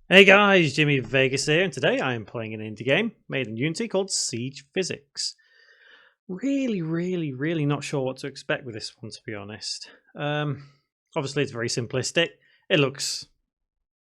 Hey guys, Jimmy Vegas here, and today I am playing an indie game made in Unity called Siege Physics. Really not sure what to expect with this one, to be honest. Obviously, it's very simplistic. It looks,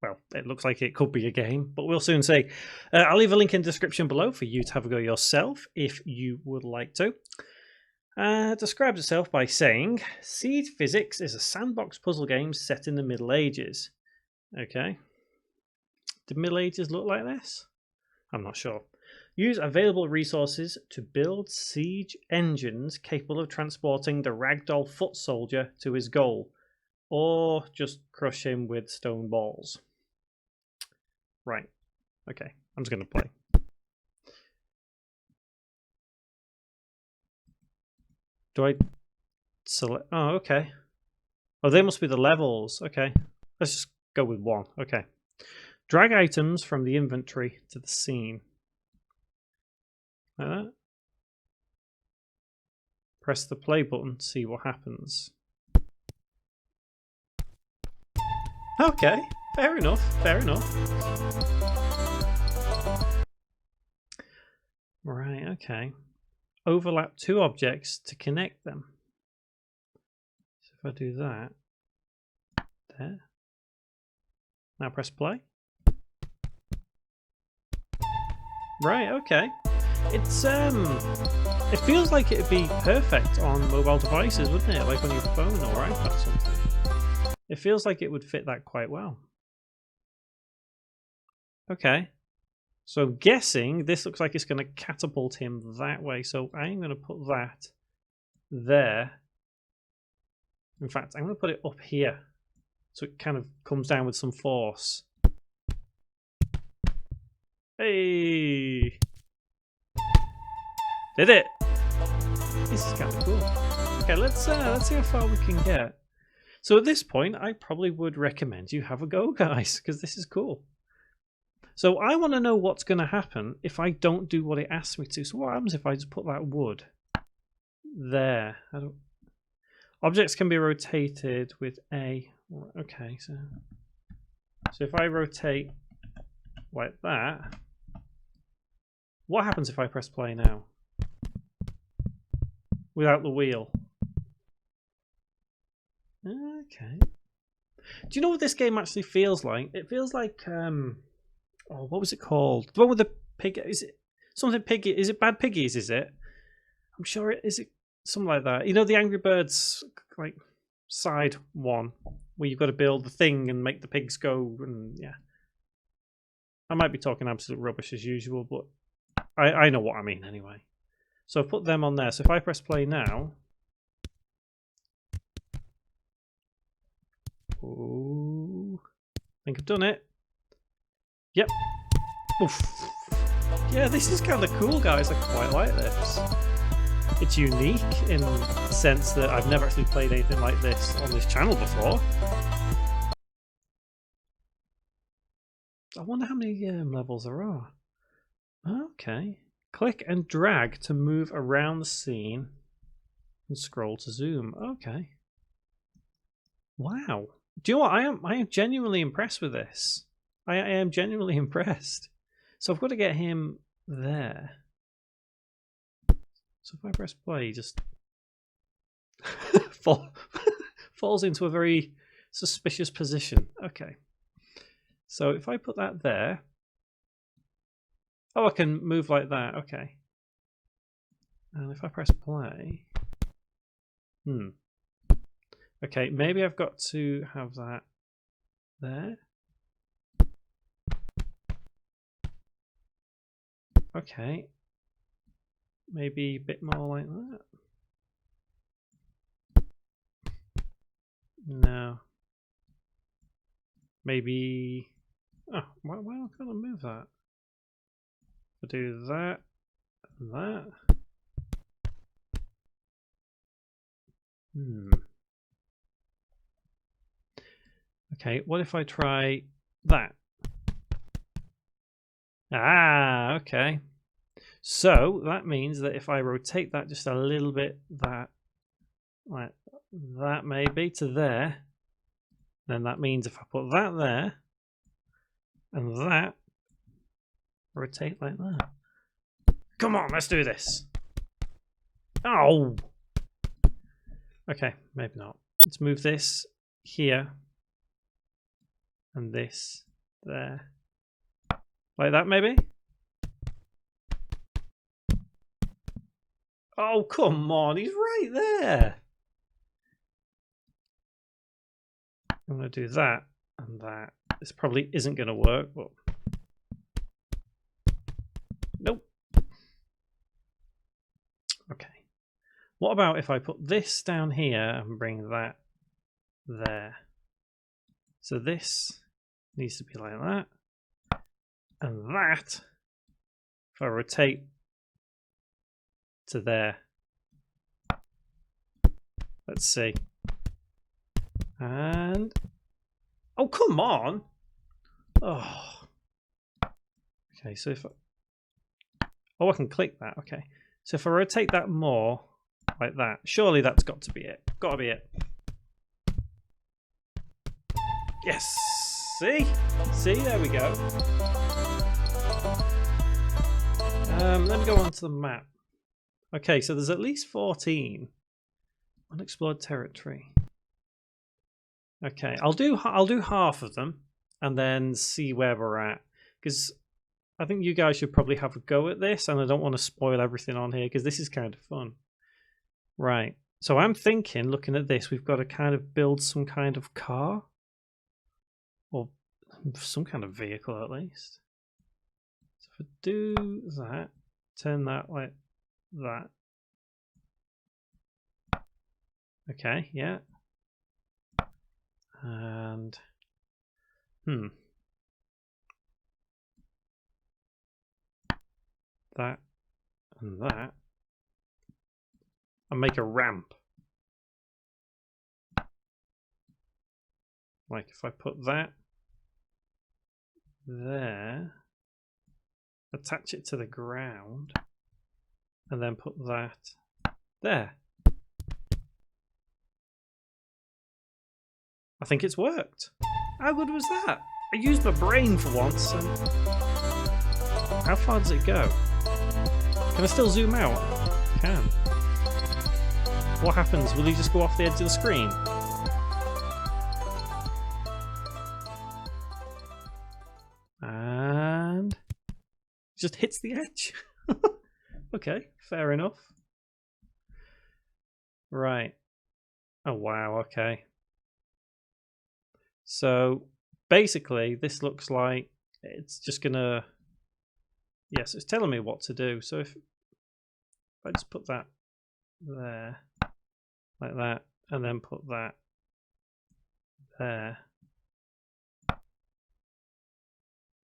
well, it looks like it could be a game, but we'll soon see. I'll leave a link in the description below for you to have a go yourself if you would like to. Describes itself by saying, Siege Physics is a sandbox puzzle game set in the Middle Ages. Okay. Did Middle Ages look like this? I'm not sure. Use available resources to build siege engines capable of transporting the ragdoll foot soldier to his goal, or just crush him with stone balls. Right. Okay. I'm just going to play. Do I select? Oh, okay. Oh, they must be the levels. Okay. Let's just go with one. Okay. Drag items from the inventory to the scene. Like that. Press the play button, see what happens. Okay, fair enough. Right, okay. Overlap two objects to connect them. So if I do that, there. Now press play. Right, okay. It's it feels like it'd be perfect on mobile devices, wouldn't it? Like on your phone or iPad or something. It feels like it would fit that quite well. Okay. So I'm guessing this looks like it's going to catapult him that way. So I'm going to put that there. In fact, I'm going to put it up here. So it kind of comes down with some force. Hey! Did it! This is kind of cool. Okay, let's see how far we can get. So at this point, I probably would recommend you have a go, guys, because this is cool. So I want to know what's going to happen if I don't do what it asks me to. So what happens if I just put that wood there? Objects can be rotated with A. Okay, so if I rotate like that, what happens if I press play now? Without the wheel. Okay. Do you know what this game actually feels like? It feels like oh, what was it called? The one with the pig? Is it something piggy? Is it Bad Piggies? Is it? I'm sure it is. It something like that. You know the Angry Birds like side one where you've got to build the thing and make the pigs go and yeah. I might be talking absolute rubbish as usual, but I know what I mean anyway. So I've put them on there. So if I press play now. Ooh, I think I've done it. Yep. Oof. Yeah, this is kind of cool, guys. I quite like this. It's unique in the sense that I've never actually played anything like this on this channel before. I wonder how many levels there are. Okay. Click and drag to move around the scene and scroll to zoom. Okay. Wow. Do you know what? I am genuinely impressed with this. I am genuinely impressed. So I've got to get him there. So if I press play, he just falls into a very suspicious position. Okay. So if I put that there. Oh, I can move like that. Okay. And if I press play. Okay, maybe I've got to have that there. Okay. Maybe a bit more like that. No. Maybe. Oh, why can't I move that? I'll do that and that. Okay, what if I try that? Ah, okay. So that means that if I rotate that just a little bit, like that maybe to there, then that means if I put that there, And that rotate like that. Come on, let's do this. Oh! Okay, maybe not. Let's move this here. And this there. Like that, maybe? Oh, come on, he's right there. I'm going to do that and that. This probably isn't going to work, but... Nope. Okay. What about if I put this down here and bring that there? So this needs to be like that. And that, if I rotate to there. Let's see. And... Oh, come on! Oh. Okay, so if I... Oh, I can click that. Okay. So if I rotate that more, like that, surely that's got to be it. Got to be it. Yes! See? See? There we go. Let me go on to the map. Okay, so there's at least 14 unexplored territory. Okay, I'll do half of them and then see where we're at, because I think you guys should probably have a go at this, and I don't want to spoil everything on here because this is kind of fun. Right, so I'm thinking, looking at this, we've got to kind of build some kind of car or some kind of vehicle at least. So if I do that, turn that like that. Okay, yeah. And that and that, and make a ramp. Like if I put that there, attach it to the ground, and then put that there. I think it's worked. How good was that? I used my brain for once. And how far does it go? Can I still zoom out? I can. What happens? Will he just go off the edge of the screen? And just hits the edge. Okay, fair enough. Right. Oh wow, okay. So basically this looks like it's just gonna, yes, it's telling me what to do. So if I just put that there like that and then put that there,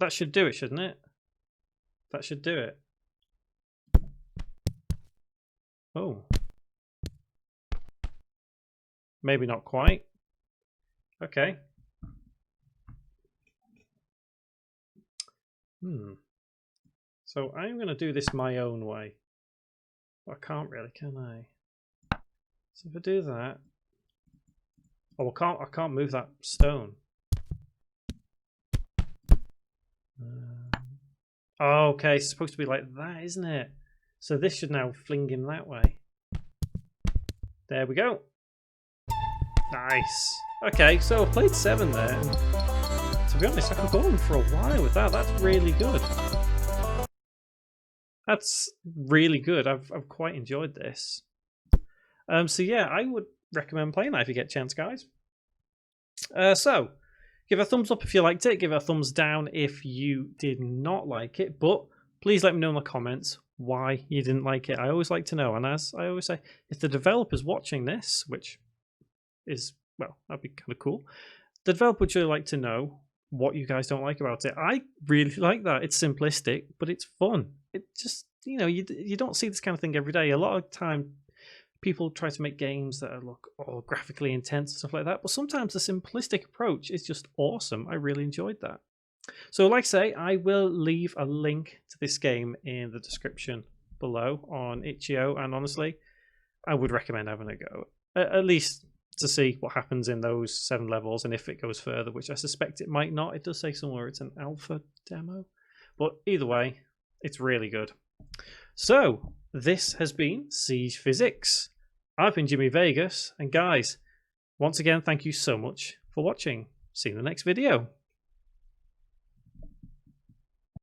that should do it, shouldn't it? That should do it. Oh, maybe not quite. Okay. So I'm going to do this my own way. But I can't really, can I? So if I do that, oh, I can't move that stone. Oh, okay, it's supposed to be like that, isn't it? So this should now fling him that way. There we go. Nice. Okay, so I've played 7 there. And to be honest, I could go on for a while with that. That's really good. That's really good. I've quite enjoyed this. So yeah, I would recommend playing that if you get a chance, guys. So give it a thumbs up if you liked it. Give it a thumbs down if you did not like it. But please let me know in the comments why you didn't like it. I always like to know. And as I always say, if the developer's watching this, which is, well, that'd be kind of cool. The developer would really like to know what you guys don't like about it. I really like that. It's simplistic, but it's fun. It just, you know, you don't see this kind of thing every day. A lot of time people try to make games that look all graphically intense and stuff like that, but sometimes the simplistic approach is just awesome. I really enjoyed that. So like I say, I will leave a link to this game in the description below on itch.io, and honestly, I would recommend having a go. At least to see what happens in those 7 levels and if it goes further, which I suspect it might not. It does say somewhere it's an alpha demo, but either way, it's really good. So this has been Siege Physics. I've been Jimmy Vegas, and guys, once again, thank you so much for watching. See you in the next video.